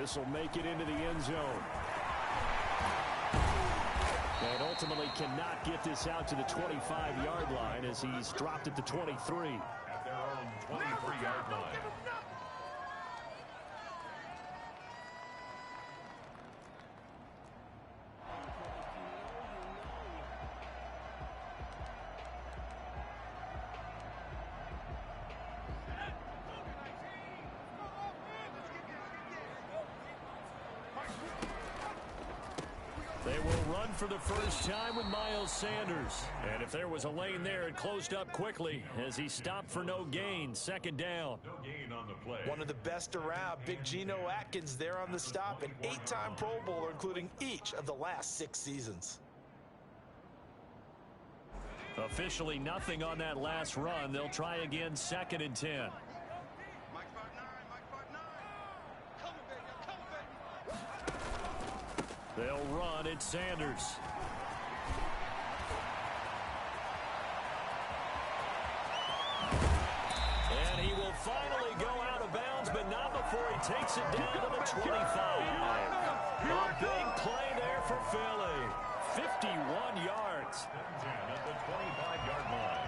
This will make it into the end zone. And ultimately cannot get this out to the 25-yard line as he's dropped at the 23. At their own 23-yard line. They will run for the first time with Miles Sanders. And if there was a lane there, it closed up quickly as he stopped for no gain. Second down. No gain on the play. One of the best around, Big Geno Atkins there on the stop, an 8-time Pro Bowler, including each of the last 6 seasons. Officially nothing on that last run. They'll try again, 2nd and 10. They'll run at Sanders. And he will finally go out of bounds, but not before he takes it down to the 25. A big play there for Philly. 51 yards. At the 25-yard line.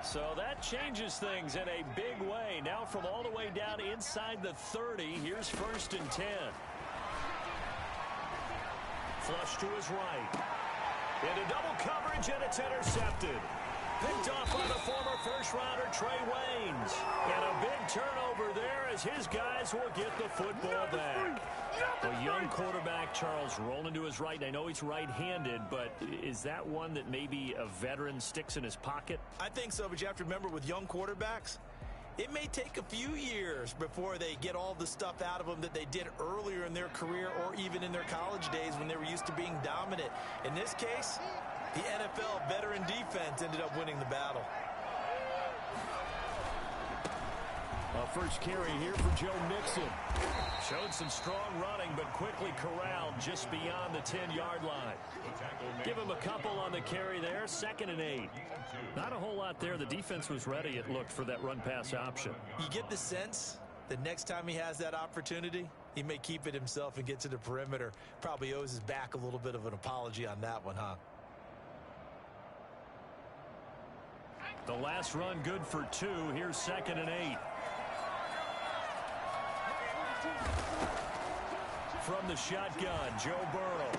So that changes things in a big way. Now from all the way down inside the 30, here's 1st and 10. Flush to his right. Into double coverage, and it's intercepted. Picked off by the former first-rounder Trey Waynes. And a big turnover there as his guys will get the football back. A young quarterback, Charles, rolling to his right. I know he's right-handed, but is that one that maybe a veteran sticks in his pocket? I think so, but you have to remember with young quarterbacks, it may take a few years before they get all the stuff out of them that they did earlier in their career or even in their college days when they were used to being dominant. In this case, the NFL veteran defense ended up winning the battle. First carry here for Joe Mixon. Showed some strong running, but quickly corralled just beyond the 10-yard line. Give him a couple on the carry there. 2nd and 8. Not a whole lot there. The defense was ready, it looked, for that run-pass option. You get the sense that next time he has that opportunity, he may keep it himself and get to the perimeter. Probably owes his back a little bit of an apology on that one, huh? The last run good for 2. Here's 2nd and 8. From the shotgun, Joe Burrow.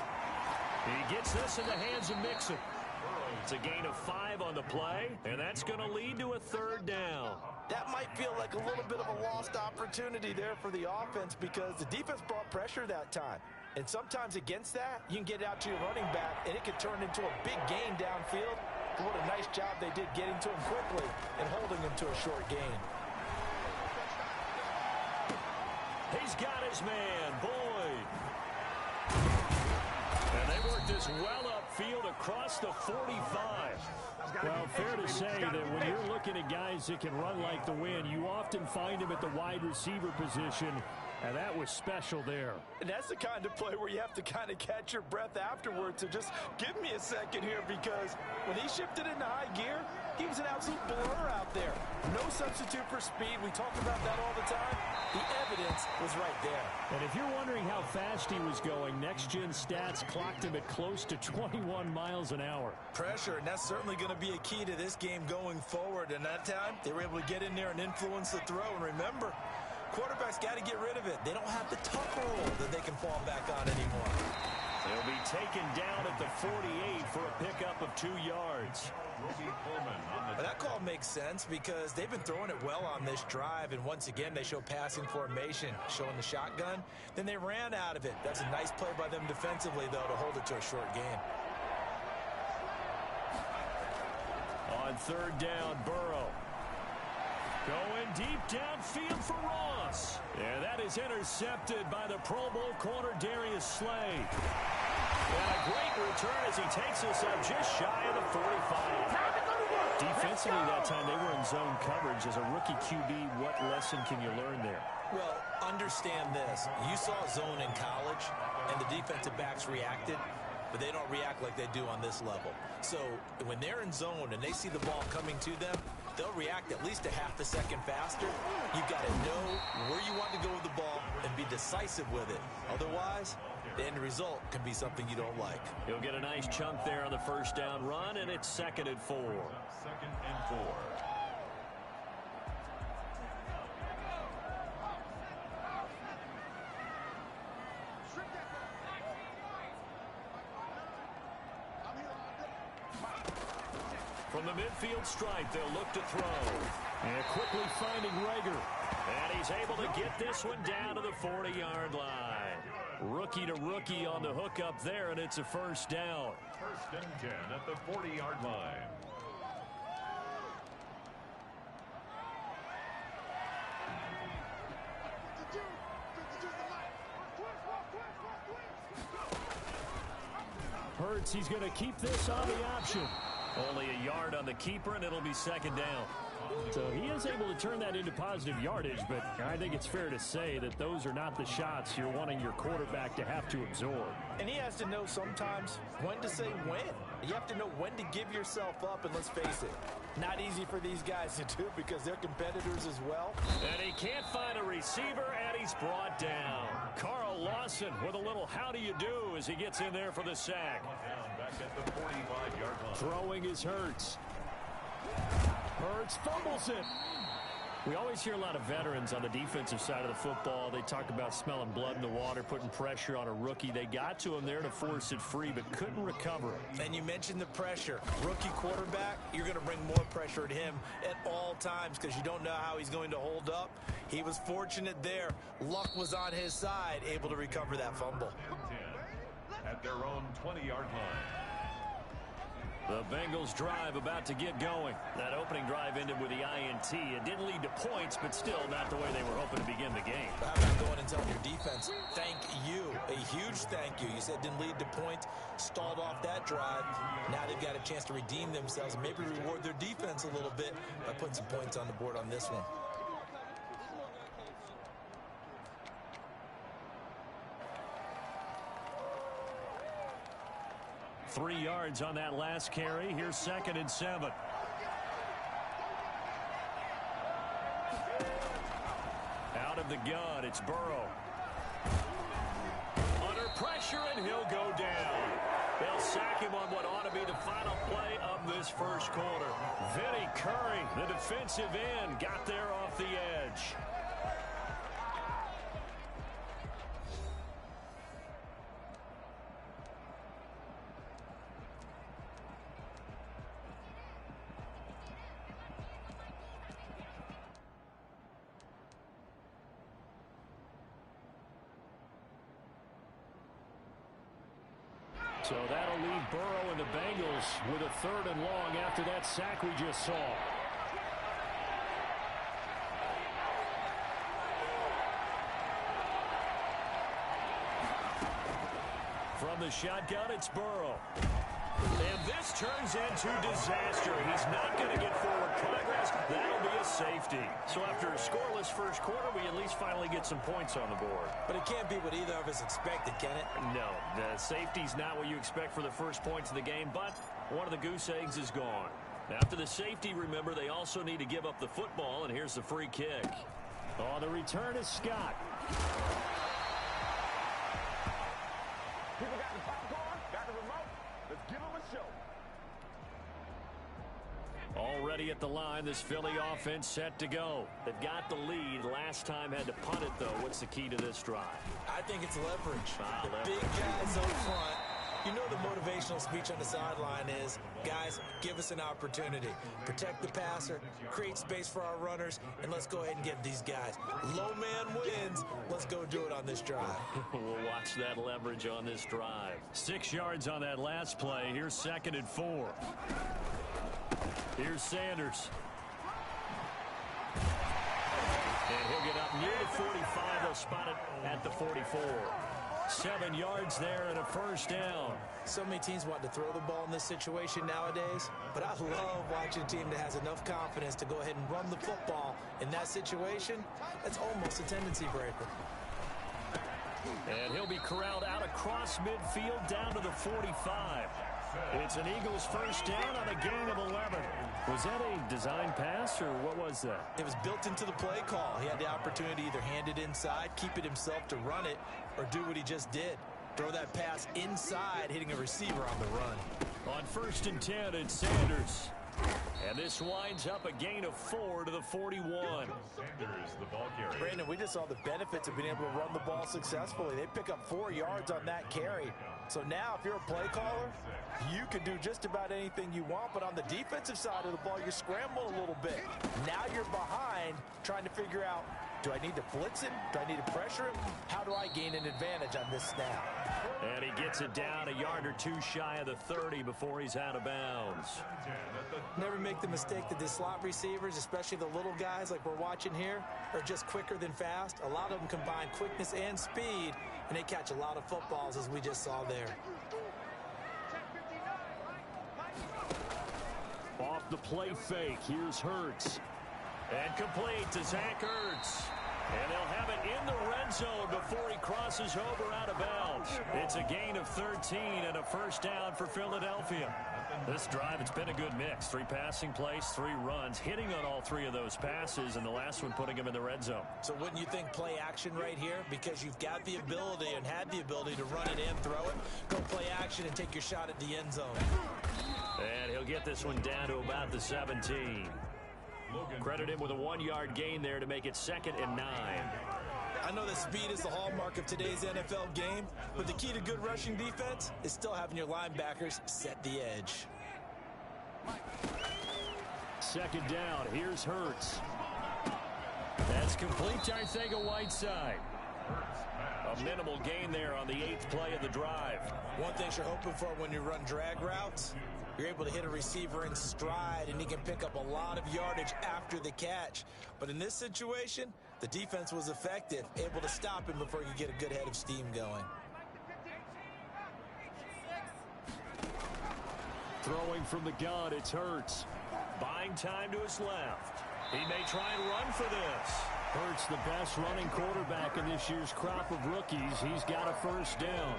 He gets this in the hands of Mixon. It's a gain of 5 on the play, and that's going to lead to a 3rd down. That might feel like a little bit of a lost opportunity there for the offense because the defense brought pressure that time. And sometimes against that, you can get out to your running back, and it could turn into a big gain downfield. And what a nice job they did getting to him quickly and holding him to a short gain. He's got his man, Boyd. And they worked this well upfield across the 45. Well, fair to say that when you're looking at guys that can run like the wind, you often find them at the wide receiver position, and that was special there. And that's the kind of play where you have to kind of catch your breath afterwards. So just give me a second here because when he shifted into high gear, he was an absolute blur out there. No substitute for speed. We talk about that all the time. The evidence was right there. And if you're wondering how fast he was going, next-gen stats clocked him at close to 21 miles an hour. Pressure, and that's certainly going to be a key to this game going forward. And that time, they were able to get in there and influence the throw. And remember, quarterbacks got to get rid of it. They don't have the tough roll that they can fall back on anymore. They'll be taken down at the 48 for a pickup of 2 yards. But that call makes sense because they've been throwing it well on this drive, and once again they show passing formation, showing the shotgun. Then they ran out of it. That's a nice play by them defensively, though, to hold it to a short gain. On 3rd down, Burrow. Going deep downfield for Ross. And that is intercepted by the Pro Bowl corner Darius Slay. And a great return as he takes us up just shy of the 45. Defensively that time, they were in zone coverage. As a rookie QB, what lesson can you learn there? Well, understand this. You saw zone in college, and the defensive backs reacted. but they don't react like they do on this level. So when they're in zone and they see the ball coming to them, they'll react at least a half a second faster. You've got to know where you want to go with the ball and be decisive with it. Otherwise, the end result can be something you don't like. He'll get a nice chunk there on the first down run, and it's 2nd and 4. 2nd and 4. From the midfield stripe, they'll look to throw. And quickly finding Rager. And he's able to get this one down to the 40-yard line. Rookie to rookie on the hook up there, and it's a first down. 1st and 10 at the 40-yard line. Hurts, he's going to keep this on the option. Only a yard on the keeper, and it'll be 2nd down. So he is able to turn that into positive yardage, but I think it's fair to say that those are not the shots you're wanting your quarterback to have to absorb. And he has to know sometimes when to say when. You have to know when to give yourself up, and let's face it, not easy for these guys to do because they're competitors as well. And he can't find a receiver, and he's brought down. Carl Lawson with a little how do you do as he gets in there for the sack. Back at the 45-yard line. Throwing is Hurts. Hurts fumbles it. We always hear a lot of veterans on the defensive side of the football. They talk about smelling blood in the water, putting pressure on a rookie. They got to him there to force it free, but couldn't recover it. And you mentioned the pressure. Rookie quarterback, you're going to bring more pressure at him at all times because you don't know how he's going to hold up. He was fortunate there. Luck was on his side, able to recover that fumble. 10 at their own 20-yard line. The Bengals drive about to get going. That opening drive ended with the INT. It didn't lead to points, but still not the way they were hoping to begin the game. How about going and telling your defense, thank you, a huge thank you. You said didn't lead to points, stalled off that drive. Now they've got a chance to redeem themselves and maybe reward their defense a little bit by putting some points on the board on this one. Three yards on that last carry. Here's 2nd and 7. Out of the gun, it's Burrow. Under pressure, and he'll go down. They'll sack him on what ought to be the final play of this first quarter. Vinny Curry, the defensive end, got there off the edge. So that'll leave Burrow and the Bengals with a 3rd and long after that sack we just saw. From the shotgun, it's Burrow. And this turns into disaster. He's not going to get forward progress. That'll be a safety. So after a scoreless first quarter, we at least finally get some points on the board. But it can't be what either of us expected, can it? No, the safety's not what you expect for the first points of the game, but one of the goose eggs is gone. After the safety, remember, they also need to give up the football, and here's the free kick. Oh, the return is Scott. People got the popcorn, got the remote. Let's give them a show. Already at the line, this Philly offense set to go. They've got the lead. Last time had to punt it, though. What's the key to this drive? I think it's leverage. Leverage. Big guys up front. You know the motivational speech on the sideline is, guys, give us an opportunity. Protect the passer, create space for our runners, and let's go ahead and get these guys. Low man wins. Let's go do it on this drive. We'll watch that leverage on this drive. 6 yards on that last play. Here's 2nd and 4. Here's Sanders. And he'll get up near the 45. They'll spot it at the 44. 7 yards there and a first down. So many teams want to throw the ball in this situation nowadays, but I love watching a team that has enough confidence to go ahead and run the football in that situation. That's almost a tendency breaker. And he'll be corralled out across midfield down to the 45. It's an Eagles first down on a gain of 11. Was that a design pass, or what was that? It was built into the play call. He had the opportunity to either hand it inside, keep it himself to run it, or do what he just did. Throw that pass inside, hitting a receiver on the run. On 1st and 10, it's Sanders. And this winds up a gain of 4 to the 41. Sanders, the ball carrier. Brandon, we just saw the benefits of being able to run the ball successfully. They pick up 4 yards on that carry. So now if you're a play caller, you can do just about anything you want. But on the defensive side of the ball, you're scrambling a little bit. Now you're behind trying to figure out, do I need to blitz him? Do I need to pressure him? How do I gain an advantage on this snap? And he gets it down a yard or two shy of the 30 before he's out of bounds. Never make the mistake that the slot receivers, especially the little guys like we're watching here, are just quicker than fast. A lot of them combine quickness and speed, and they catch a lot of footballs, as we just saw there. Off the play fake, here's Hurts. And complete to Zach Ertz. And they'll have it in the red zone before he crosses over out of bounds. It's a gain of 13 and a first down for Philadelphia. This drive, it's been a good mix. 3 passing plays, 3 runs, hitting on all 3 of those passes, and the last one putting him in the red zone. So wouldn't you think play action right here? Because you've got the ability and had the ability to run it and throw it. Go play action and take your shot at the end zone. And he'll get this one down to about the 17. Credit him with a 1-yard gain there to make it 2nd and 9. I know that speed is the hallmark of today's NFL game, but the key to good rushing defense is still having your linebackers set the edge. 2nd down, here's Hurts. That's complete to Arcega-Whiteside. A minimal gain there on the 8th play of the drive. One thing you're hoping for when you run drag routes, you're able to hit a receiver in stride, and he can pick up a lot of yardage after the catch. But in this situation, the defense was effective, able to stop him before you get a good head of steam going. Throwing from the gun, it's Hurts. Buying time to his left. He may try and run for this. Hurts, the best running quarterback in this year's crop of rookies. He's got a first down.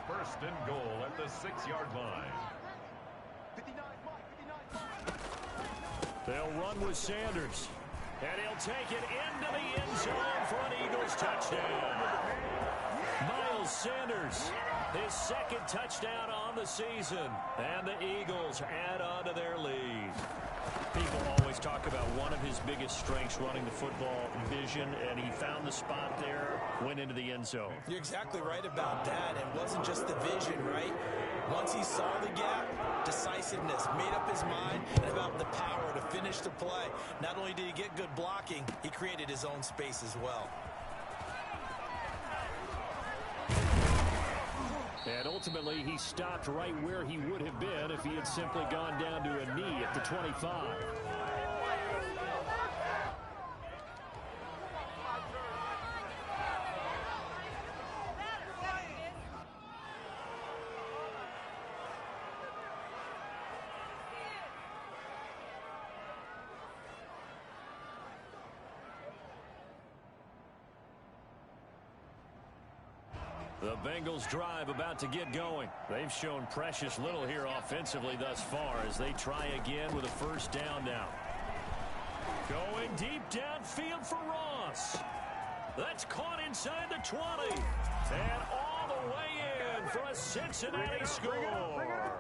1st and goal at the 6-yard line. They'll run with Sanders. And he'll take it into the end zone for an Eagles touchdown. Miles Sanders, his 2nd touchdown on the season. And the Eagles add on to their lead. People always talk about one of his biggest strengths running the football, vision, and he found the spot there, went into the end zone. You're exactly right about that. It wasn't just the vision, right? Once he saw the gap, decisiveness, made up his mind, and about the power to finish the play. Not only did he get good blocking, he created his own space as well. And ultimately, he stopped right where he would have been if he had simply gone down to a knee at the 25. The Bengals drive about to get going. They've shown precious little here offensively thus far as they try again with a first down now. Going deep downfield for Ross. That's caught inside the 20. And all the way in for a Cincinnati score.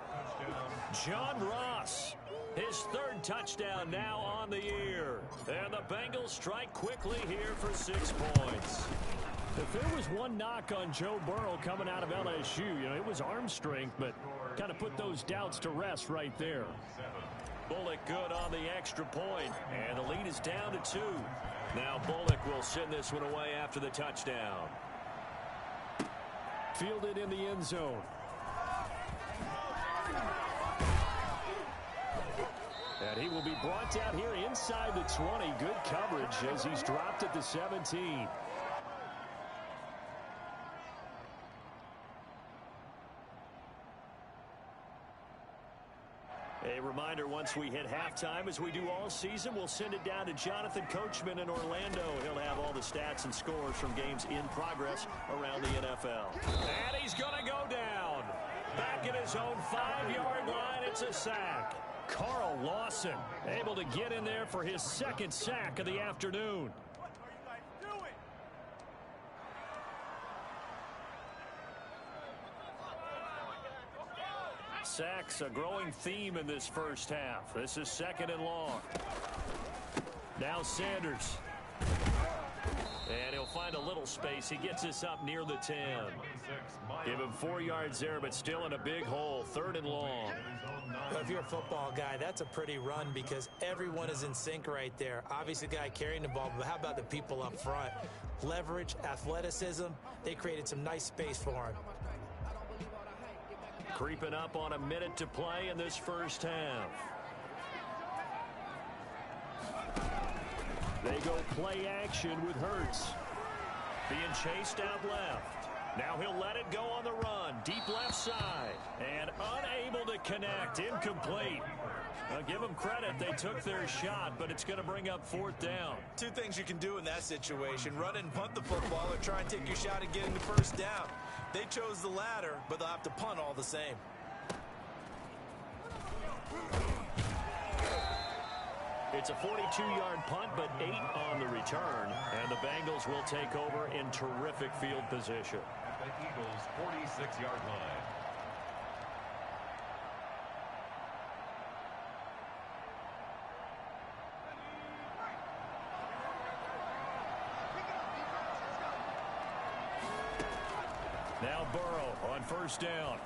John Ross, his 3rd touchdown now on the year. And the Bengals strike quickly here for 6 points. If there was one knock on Joe Burrow coming out of LSU, it was arm strength, but kind of put those doubts to rest right there. Bullock good on the extra point, and the lead is down to 2. Now Bullock will send this one away after the touchdown. Fielded in the end zone. And he will be brought down here inside the 20. Good coverage as he's dropped at the 17. A reminder here once we hit halftime. As we do all season, we'll send it down to Jonathan Coachman in Orlando. He'll have all the stats and scores from games in progress around the NFL. And he's going to go down. Back at his own 5-yard line, it's a sack. Carl Lawson able to get in there for his second sack of the afternoon. Sacks, a growing theme in this first half. This is 2nd and long. Now Sanders. And he'll find a little space. He gets us up near the 10. Give him 4 yards there, but still in a big hole. 3rd and long. Well, if you're a football guy, that's a pretty run because everyone is in sync right there. Obviously, the guy carrying the ball, but how about the people up front? Leverage, athleticism. They created some nice space for him. Creeping up on a minute to play in this first half. They go play action with Hurts. Being chased out left. Now he'll let it go on the run. Deep left side. And unable to connect. Incomplete. Now give them credit. They took their shot, but it's going to bring up 4th down. Two things you can do in that situation. Run and punt the football or try and take your shot at getting the first down. They chose the latter, but they'll have to punt all the same. It's a 42-yard punt, but 8 on the return. And the Bengals will take over in terrific field position. At the Eagles' 46-yard line. Now Burrow on 1st down.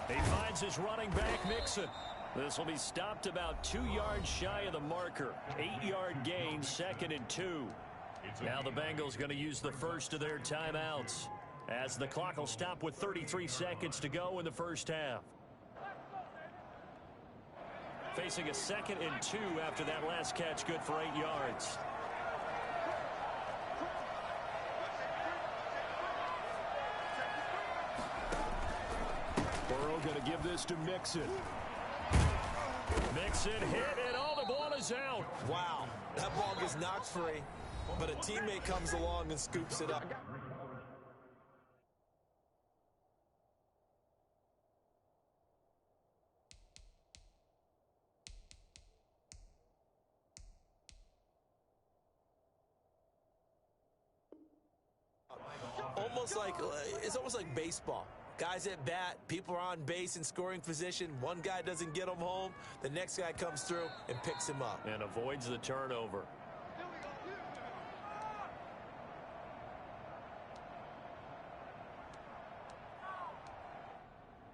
He finds his running back, Mixon. This will be stopped about 2 yards shy of the marker. 8-yard gain, 2nd and 2. Now the Bengals going to use the first of their timeouts as the clock will stop with 33 seconds to go in the first half. Facing a 2nd and 2 after that last catch, good for 8 yards. Burrow going to give this to Mixon. Mixon hit, and all the ball is out. Wow, that ball gets knocked free, but a teammate comes along and scoops it up. It's almost like baseball. Guys at bat, people are on base in scoring position. One guy doesn't get him home. The next guy comes through and picks him up. And avoids the turnover.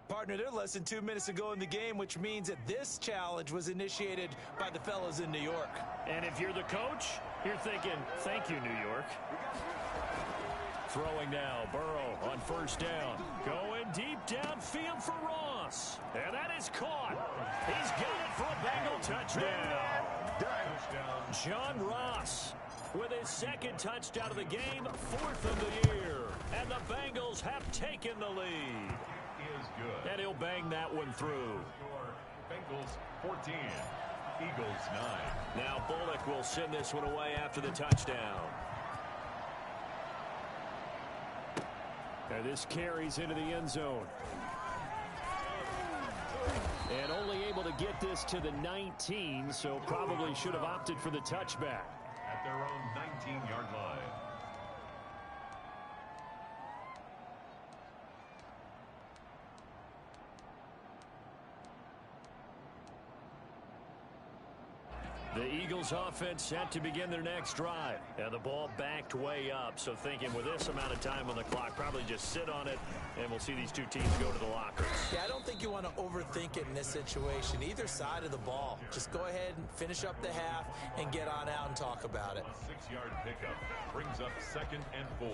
Partner, they're less than 2 minutes to go in the game, which means that this challenge was initiated by the fellas in New York. And if you're the coach, you're thinking, thank you, New York. Throwing now, Burrow on 1st down. Going deep downfield for Ross. And that is caught. He's got it for a Bengal touchdown. John Ross with his 2nd touchdown of the game, 4th of the year. And the Bengals have taken the lead. Is good. And he'll bang that one through. Bengals 14, Eagles 9. Now Bullock will send this one away after the touchdown. And this carries into the end zone. And only able to get this to the 19, so probably should have opted for the touchback. At their own 19-yard line. The Eagles offense set to begin their next drive. And the ball backed way up. So thinking with this amount of time on the clock, probably just sit on it, and we'll see these two teams go to the lockers. Yeah, I don't think you want to overthink it in this situation. Either side of the ball. Just go ahead and finish up the half and get on out and talk about it. A 6-yard pickup brings up 2nd and 4.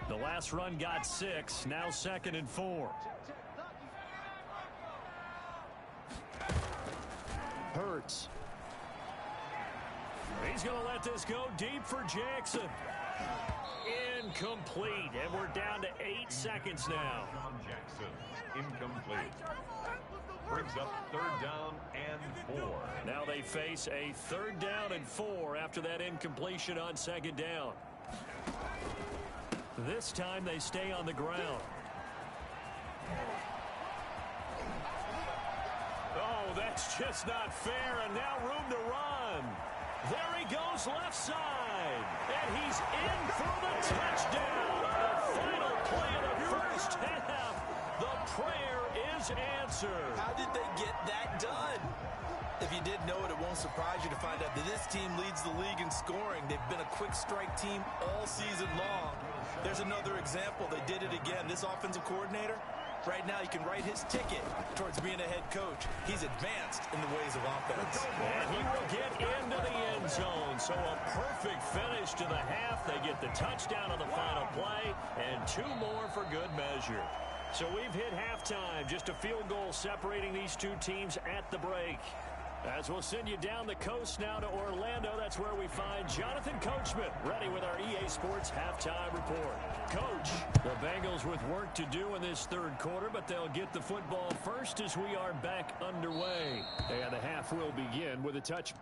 The last run got 6. Now 2nd and 4. Hurts. He's going to let this go deep for Jackson. Incomplete, and we're down to 8 seconds now. John Jackson, incomplete. Brings up 3rd down and 4. Now they face a 3rd down and 4 after that incompletion on 2nd down. This time they stay on the ground. Oh, that's just not fair, and now room to run. There he goes left side, and he's in for the touchdown. The final play of the first half. The prayer is answered. How did they get that done? If you didn't know it, it won't surprise you to find out that this team leads the league in scoring. They've been a quick strike team all season long. There's another example. They did it again. This offensive coordinator, right now he can write his ticket towards being a head coach. He's advanced in the ways of offense. And he will get into the end zone. So a perfect finish to the half. They get the touchdown on the final play, and 2 more for good measure. So we've hit halftime. Just a field goal separating these 2 teams at the break. As we'll send you down the coast now to Orlando, that's where we find Jonathan Coachman, ready with our EA Sports halftime report. Coach, the Bengals with work to do in this 3rd quarter, but they'll get the football first as we are back underway. And the half will begin with a touch.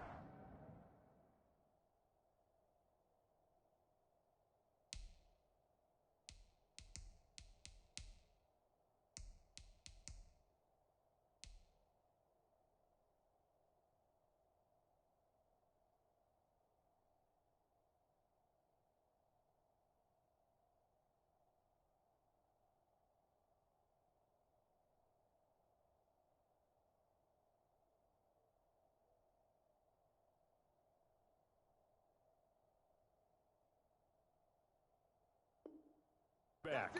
Back.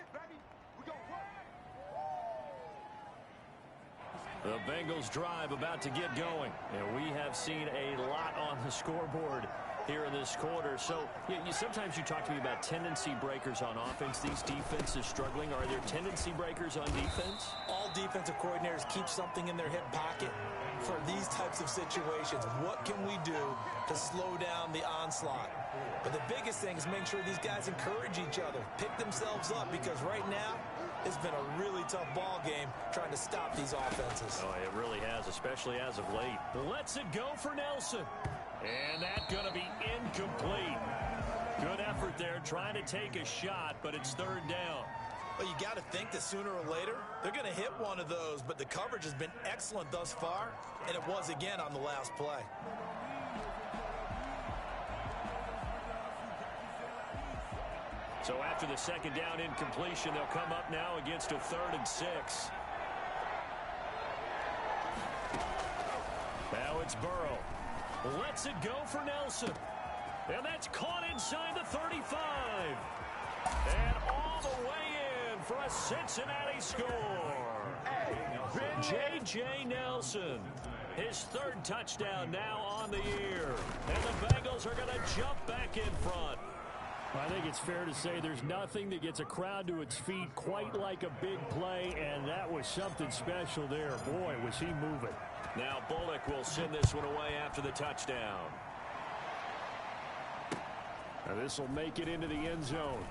The Bengals drive about to get going, and we have seen a lot on the scoreboard here in this quarter. So sometimes you talk to me about tendency breakers on offense. These defenses struggling. Are there tendency breakers on defense? All defensive coordinators keep something in their hip pocket for these types of situations. What can we do to slow down the onslaught? But the biggest thing is make sure these guys encourage each other, pick themselves up, because right now it's been a really tough ball game trying to stop these offenses. Oh, it really has, especially as of late. Lets it go for Nelson. And that's going to be incomplete. Good effort there trying to take a shot, but it's 3rd down. Well, you got to think that sooner or later they're going to hit one of those, but the coverage has been excellent thus far, and it was again on the last play. So after the 2nd down incompletion, they'll come up now against a 3rd and 6. Now it's Burrow. Lets it go for Nelson. And that's caught inside the 35. And all the way in for a Cincinnati score. J.J. Nelson. His 3rd touchdown now on the year. And the Bengals are going to jump back in front. I think it's fair to say there's nothing that gets a crowd to its feet quite like a big play, and that was something special there. Boy, was he moving. Now Bullock will send this one away after the touchdown. Now this will make it into the end zone.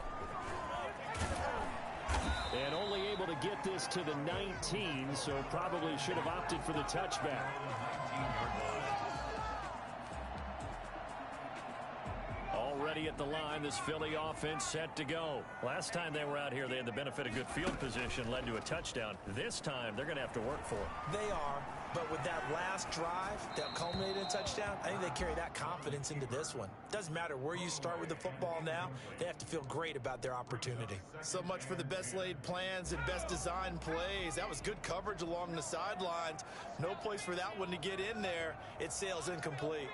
And only able to get this to the 19, so probably should have opted for the touchback. Already at the line, this Philly offense set to go. Last time they were out here, they had the benefit of good field position, led to a touchdown. This time, they're going to have to work for it. They are, but with that last drive that culminated in a touchdown, I think they carry that confidence into this one. Doesn't matter where you start with the football now, they have to feel great about their opportunity. So much for the best laid plans and best designed plays. That was good coverage along the sidelines. No place for that one to get in there. It sails incomplete.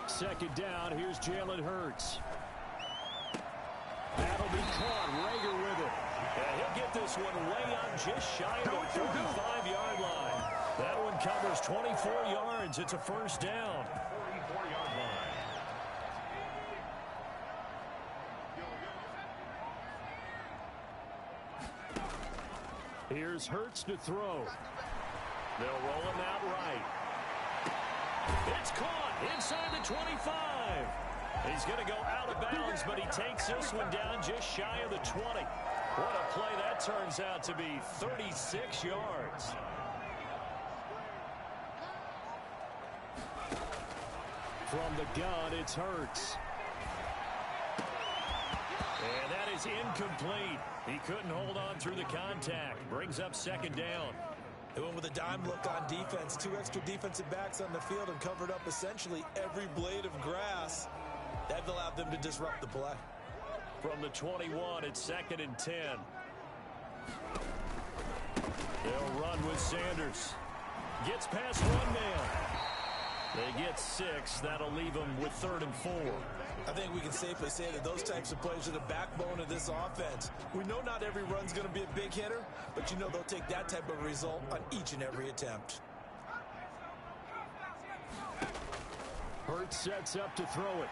2nd down, here's Jalen Hurts. That'll be caught. Rager with it. And he'll get this one way up just shy of the 45-yard line. That one covers 24 yards. It's a 1st down. 44-yard line. Here's Hurts to throw. They'll roll him out right. It's caught inside the 25. He's going to go out of bounds, but he takes this one down just shy of the 20. What a play that turns out to be, 36 yards. From the gun, it's Hurts. And that is incomplete. He couldn't hold on through the contact. Brings up second down. They went with a dime look on defense. 2 extra defensive backs on the field and covered up essentially every blade of grass. That allowed them to disrupt the play. From the 21, it's 2nd and 10. They'll run with Sanders. Gets past one man. They get 6. That'll leave them with 3rd and 4. I think we can safely say that those types of plays are the backbone of this offense. We know not every run's going to be a big hitter, but you know they'll take that type of result on each and every attempt. Hurts sets up to throw it.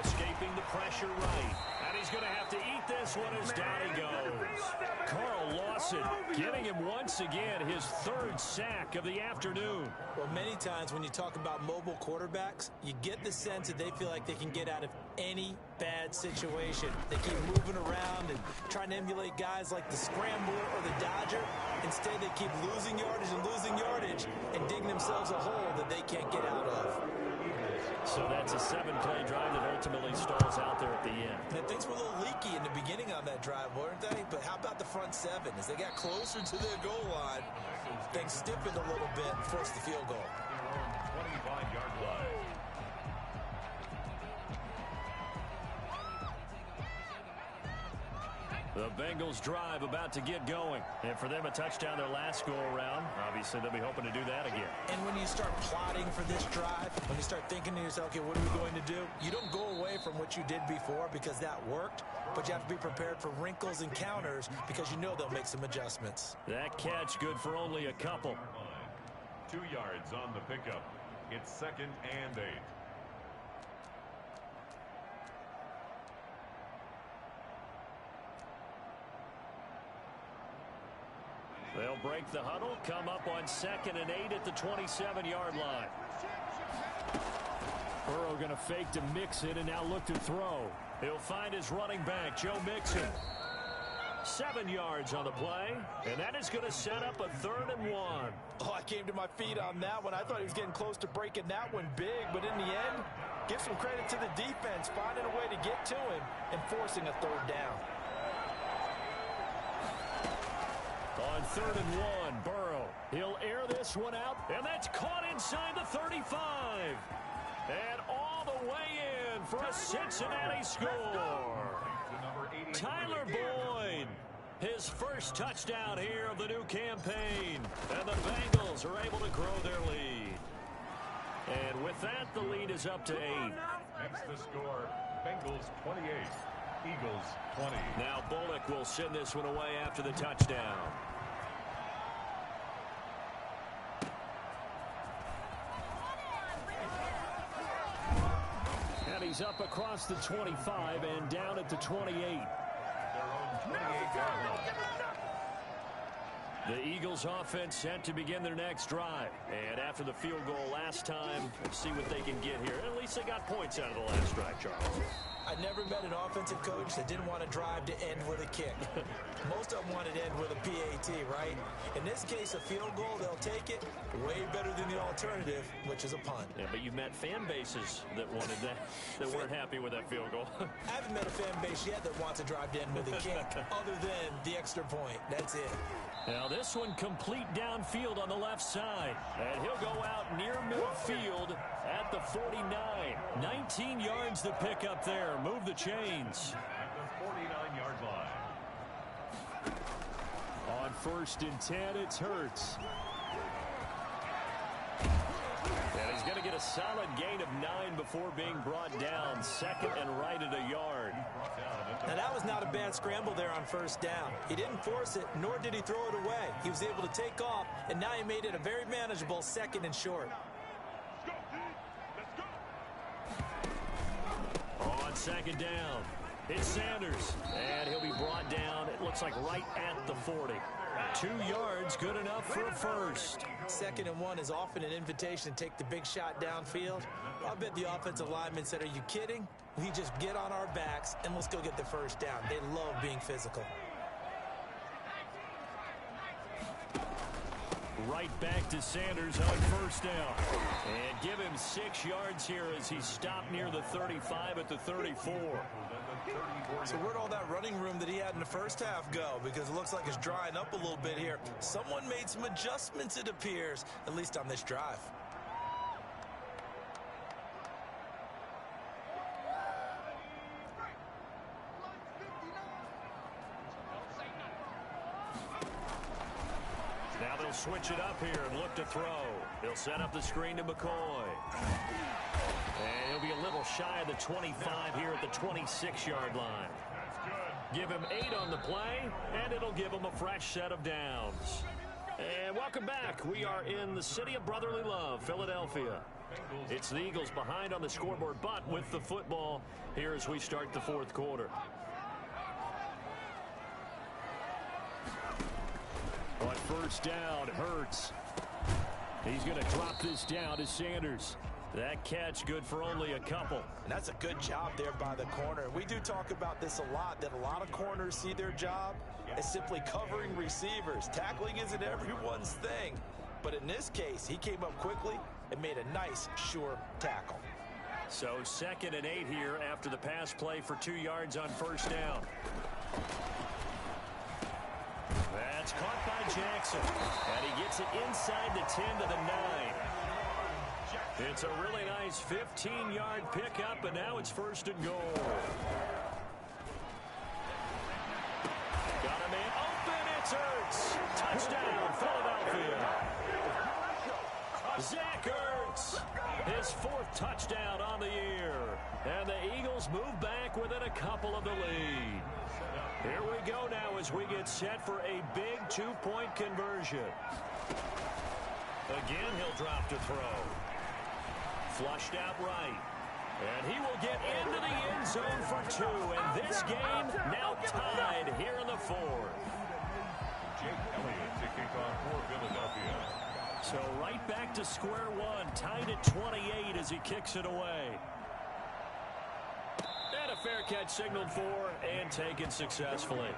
Escaping the pressure right. And he's going to have to eat this one as down he goes. Carl Lawson getting him once again his 3rd sack of the afternoon. Well, many times when you talk about mobile quarterbacks, you get the sense that they feel like they can get out of any bad situation. They keep moving around and trying to emulate guys like the Scrambler or the Dodger. Instead, they keep losing yardage and digging themselves a hole that they can't get out of. So that's a 7-play drive that ultimately stalls out there at the end. And things were a little leaky in the beginning on that drive, weren't they? But how about the front 7? As they got closer to their goal line, things stiffened a little bit and forced the field goal. 25-yard line. The Bengals drive about to get going. And for them, a touchdown their last go-around. Obviously, they'll be hoping to do that again. And when you start plotting for this drive, when you start thinking to yourself, okay, what are we going to do? You don't go away from what you did before because that worked, but you have to be prepared for wrinkles and counters because you know they'll make some adjustments. That catch good for only a couple. 2 yards on the pickup. It's 2nd and 8. They'll break the huddle, come up on 2nd and 8 at the 27-yard line. Burrow going to fake to Mixon and now look to throw. He'll find his running back, Joe Mixon. 7 yards on the play, and that is going to set up a 3rd and 1. Oh, I came to my feet on that one. I thought he was getting close to breaking that one big, but in the end, give some credit to the defense, finding a way to get to him and forcing a 3rd down. On 3rd and 1, Burrow. He'll air this one out, and that's caught inside the 35. And all the way in for a Cincinnati score. Tyler Boyd, his first touchdown here of the new campaign. And the Bengals are able to grow their lead. And with that, the lead is up to 8. Next the score, Bengals 28, Eagles 20. Now Bullock will send this one away after the touchdown. And he's up across the 25 and down at the 28. Their own 28-yard line. The Eagles offense set to begin their next drive. And after the field goal last time, let's see what they can get here. At least they got points out of the last drive, Charles. I never met an offensive coach that didn't want to drive to end with a kick. Most of them wanted to end with a PAT, right? In this case, a field goal, they'll take it. Way better than the alternative, which is a punt. Yeah, but you've met fan bases that wanted that, that weren't happy with that field goal. I haven't met a fan base yet that wants to drive to end with a kick, other than the extra point. That's it. Now this one complete downfield on the left side. And he'll go out near midfield at the 49. 19 yards to pick up there. Move the chains. At the 49-yard line. On 1st and 10, it's Hurts. And he's going to get a solid gain of 9 before being brought down. 2nd and right at a yard. Now, that was not a bad scramble there on 1st down. He didn't force it, nor did he throw it away. He was able to take off, and now he made it a very manageable 2nd and short. On 2nd down, it's Sanders. And he'll be brought down, it looks like right at the 40. 2 yards, good enough for a first. 2nd and 1 is often an invitation to take the big shot downfield. I bet the offensive linemen said, are you kidding? We just get on our backs and let's go get the first down. They love being physical. Right back to Sanders on first down. And give him 6 yards here as he stopped near the 35 at the 34. So where'd all that running room that he had in the first half go? Because it looks like it's drying up a little bit here. Someone made some adjustments, it appears, at least on this drive. Now they'll switch it up here and look to throw. He'll set up the screen to McCoy. And he'll be a little shy of the 25 here at the 26-yard line. Give him 8 on the play, and it'll give him a fresh set of downs. And welcome back. We are in the city of brotherly love, Philadelphia. It's the Eagles behind on the scoreboard, but with the football here as we start the 4th quarter. On first down, Hurts. He's going to drop this down to Sanders. That catch good for only a couple. And that's a good job there by the corner. We do talk about this a lot, that a lot of corners see their job as simply covering receivers. Tackling isn't everyone's thing. But in this case, he came up quickly and made a nice, sure tackle. So 2nd and 8 here after the pass play for 2 yards on first down. That's caught by Jackson. And he gets it inside the 10 to the 9. It's a really nice 15-yard pickup, and now it's 1st and goal. Got a man open. It's Ertz. Touchdown, Philadelphia. Zach Ertz, his 4th touchdown on the year. And the Eagles move back within a couple of the lead. Here we go now as we get set for a big 2-point conversion. Again, he'll drop to throw. Flushed out right. And he will get into the end zone for 2. And this game now tied here in the 4th. Jake Elliott to kick off for Philadelphia. So right back to square one. Tied at 28 as he kicks it away. And a fair catch signaled for and taken successfully.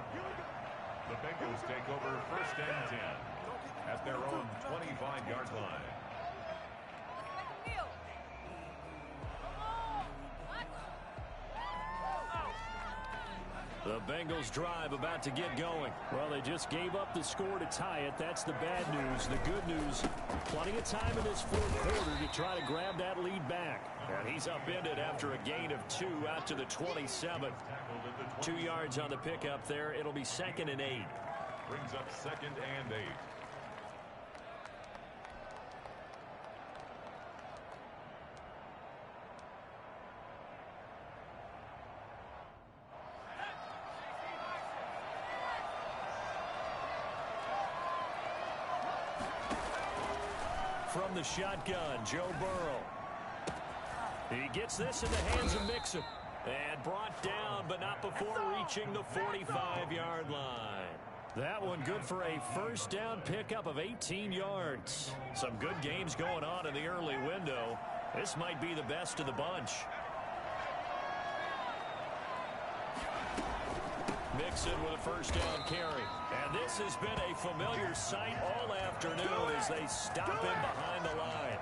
The Bengals take over 1st and 10 at their own 25-yard line. The Bengals drive about to get going. Well, they just gave up the score to tie it. That's the bad news. The good news, plenty of time in this 4th quarter to try to grab that lead back. And he's upended after a gain of 2 out to the 27. 2 yards on the pickup there. It'll be 2nd and 8. Brings up 2nd and 8. From the shotgun, Joe Burrow. He gets this in the hands of Mixon. And brought down, but not before reaching the 45-yard line. That one good for a 1st down pickup of 18 yards. Some good games going on in the early window. This might be the best of the bunch. Mixon with a 1st down carry. And this has been a familiar sight all afternoon as they stop him behind the line.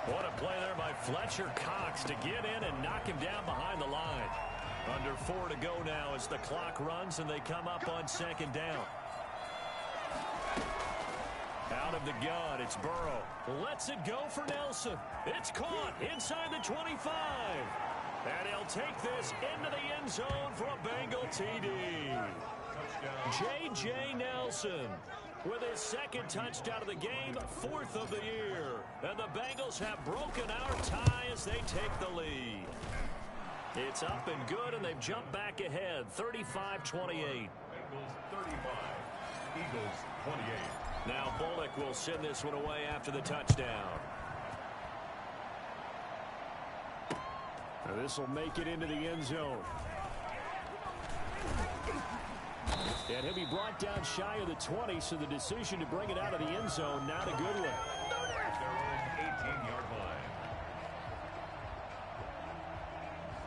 What a play there by Fletcher Cox to get in and knock him down behind the line. Under 4 to go now as the clock runs and they come up on 2nd down. Out of the gun, it's Burrow. Lets it go for Nelson. It's caught inside the 25. And he'll take this into the end zone for a Bengal TD. J.J. Nelson with his 2nd touchdown of the game, 4th of the year. And the Bengals have broken our tie as they take the lead. It's up and good, and they've jumped back ahead, 35-28. Bengals 35, Eagles 28. Now Bullock will send this one away after the touchdown. Now this will make it into the end zone. And he'll be brought down shy of the 20, so the decision to bring it out of the end zone, not a good one. 18-yard line.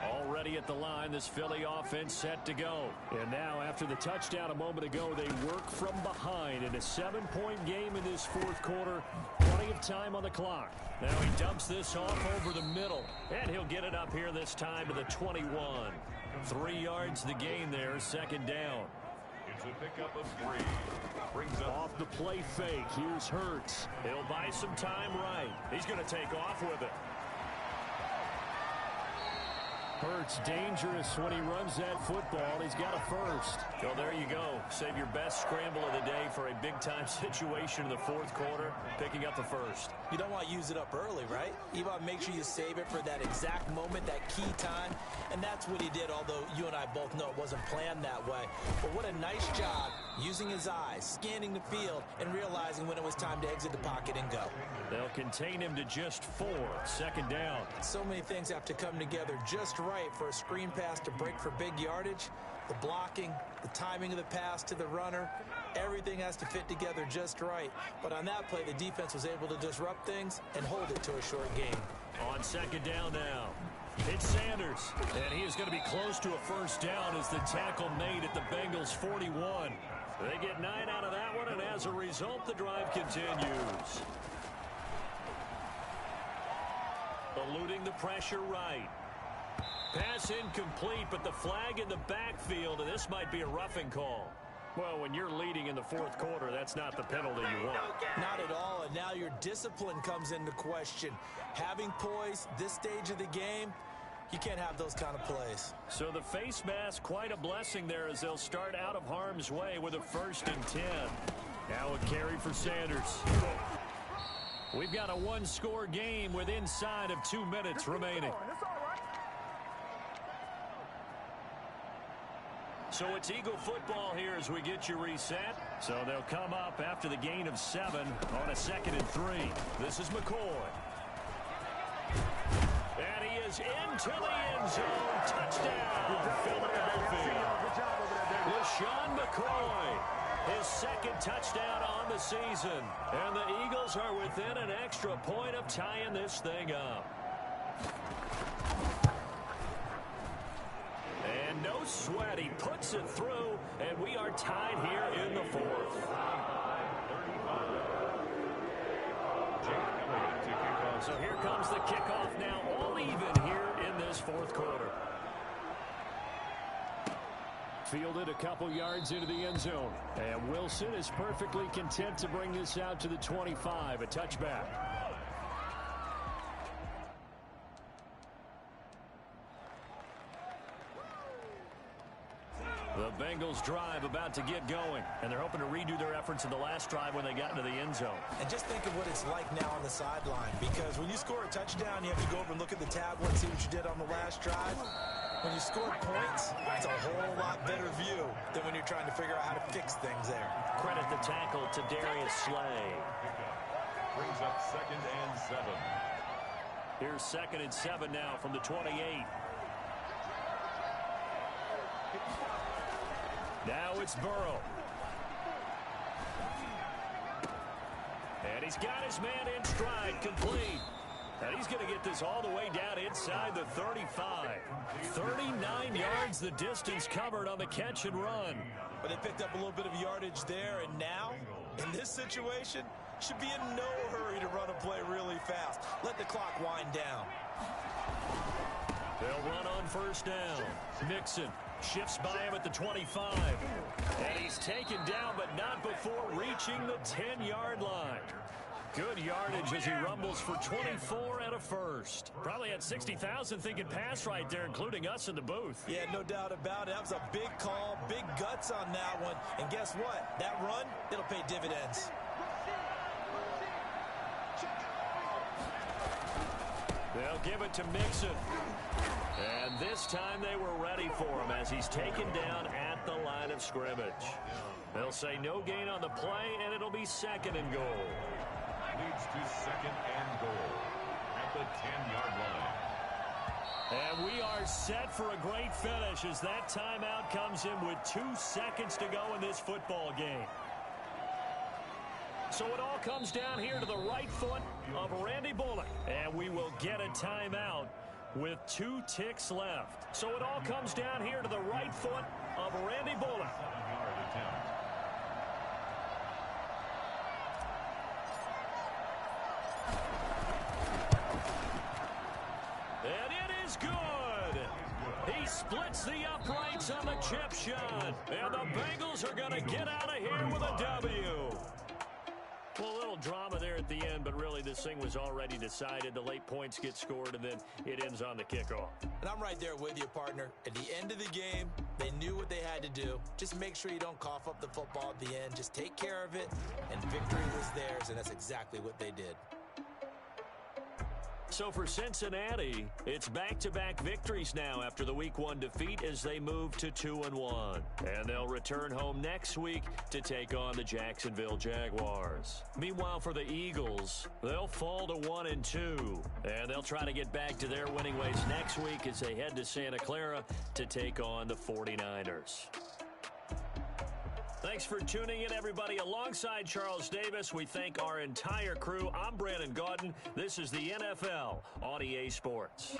Already at the line, this Philly offense set to go. And now, after the touchdown a moment ago, they work from behind in a 7-point game in this fourth quarter. Plenty of time on the clock. Now he dumps this off over the middle, and he'll get it up here this time to the 21. 3 yards the gain there, second down. It's a pickup of 3. Brings up Off the play fake, here's Hurts. He'll buy some time right. He's going to take off with it. Hurts dangerous when he runs that football. He's got a first. So there you go. Save your best scramble of the day for a big-time situation in the fourth quarter, picking up the first. You don't want to use it up early, right? You want to make sure you save it for that exact moment, that key time. And that's what he did, although you and I both know it wasn't planned that way. But what a nice job using his eyes, scanning the field, and realizing when it was time to exit the pocket and go. They'll contain him to just 4. Second down. So many things have to come together just right for a screen pass to break for big yardage. The blocking, the timing of the pass to the runner, everything has to fit together just right. But on that play, the defense was able to disrupt things and hold it to a short game. On second down now, it's Sanders. And he is going to be close to a first down as the tackle made at the Bengals 41. They get 9 out of that one, and as a result, the drive continues. Eluding the pressure right. Pass incomplete, but the flag in the backfield, and this might be a roughing call. Well, when you're leading in the fourth quarter, that's not the penalty you want. Not at all, and now your discipline comes into question. Having poise this stage of the game, you can't have those kind of plays. So the face mask, quite a blessing there as they'll start out of harm's way with a 1st and 10. Now a carry for Sanders. We've got a 1-score game with inside of 2 minutes remaining. So it's Eagle football here as we get you reset. So they'll come up after the gain of 7 on a 2nd and 3. This is McCoy. And he is into the end zone. Touchdown, Philadelphia. LaShawn McCoy, his 2nd touchdown on the season. And the Eagles are within an extra point of tying this thing up. And no sweat, he puts it through, and we are tied here in the 4th. So here comes the kickoff now, all even here in this fourth quarter. Fielded a couple yards into the end zone. And Wilson is perfectly content to bring this out to the 25, a touchback. The Bengals drive about to get going, and they're hoping to redo their efforts in the last drive when they got into the end zone. And just think of what it's like now on the sideline, because when you score a touchdown, you have to go over and look at the tablet and see what you did on the last drive. When you score points, it's a whole lot better view than when you're trying to figure out how to fix things there. Credit the tackle to Darius Slay. Brings up 2nd and 7. Here's 2nd and 7 now from the 28. Now it's Burrow. And he's got his man in stride, complete. And he's going to get this all the way down inside the 35. 39 yards the distance covered on the catch and run. But they picked up a little bit of yardage there, and now, in this situation, should be in no hurry to run a play really fast. Let the clock wind down. They'll run on first down. Mixon shifts by him at the 25. And he's taken down, but not before reaching the 10-yard line. Good yardage as he rumbles for 24 and a first. Probably had 60,000 thinking pass right there, including us in the booth. Yeah, no doubt about it. That was a big call, big guts on that one. And guess what? That run, it'll pay dividends. They'll give it to Mixon. And this time they were ready for him as he's taken down at the line of scrimmage. They'll say no gain on the play, and it'll be 2nd and goal. Leads to 2nd and goal at the 10-yard line. And we are set for a great finish as that timeout comes in with 2 seconds to go in this football game. So it all comes down here to the right foot of Randy Bullock. And we will get a timeout with 2 ticks left. So it all comes down here to the right foot of Randy Bullock. And it is good. He splits the uprights on the chip shot. And the Bengals are going to get out of here with a W. Well, a little drama there at the end, but really this thing was already decided. The late points get scored, and then it ends on the kickoff. And I'm right there with you, partner. At the end of the game, they knew what they had to do. Just make sure you don't cough up the football at the end. Just take care of it, and victory was theirs, and that's exactly what they did. So for Cincinnati, it's back-to-back victories now after the Week 1 defeat as they move to 2-1. And they'll return home next week to take on the Jacksonville Jaguars. Meanwhile, for the Eagles, they'll fall to 1-2. And they'll try to get back to their winning ways next week as they head to Santa Clara to take on the 49ers. Thanks for tuning in, everybody. Alongside Charles Davis, we thank our entire crew. I'm Brandon Gaudin. This is the NFL on EA Sports.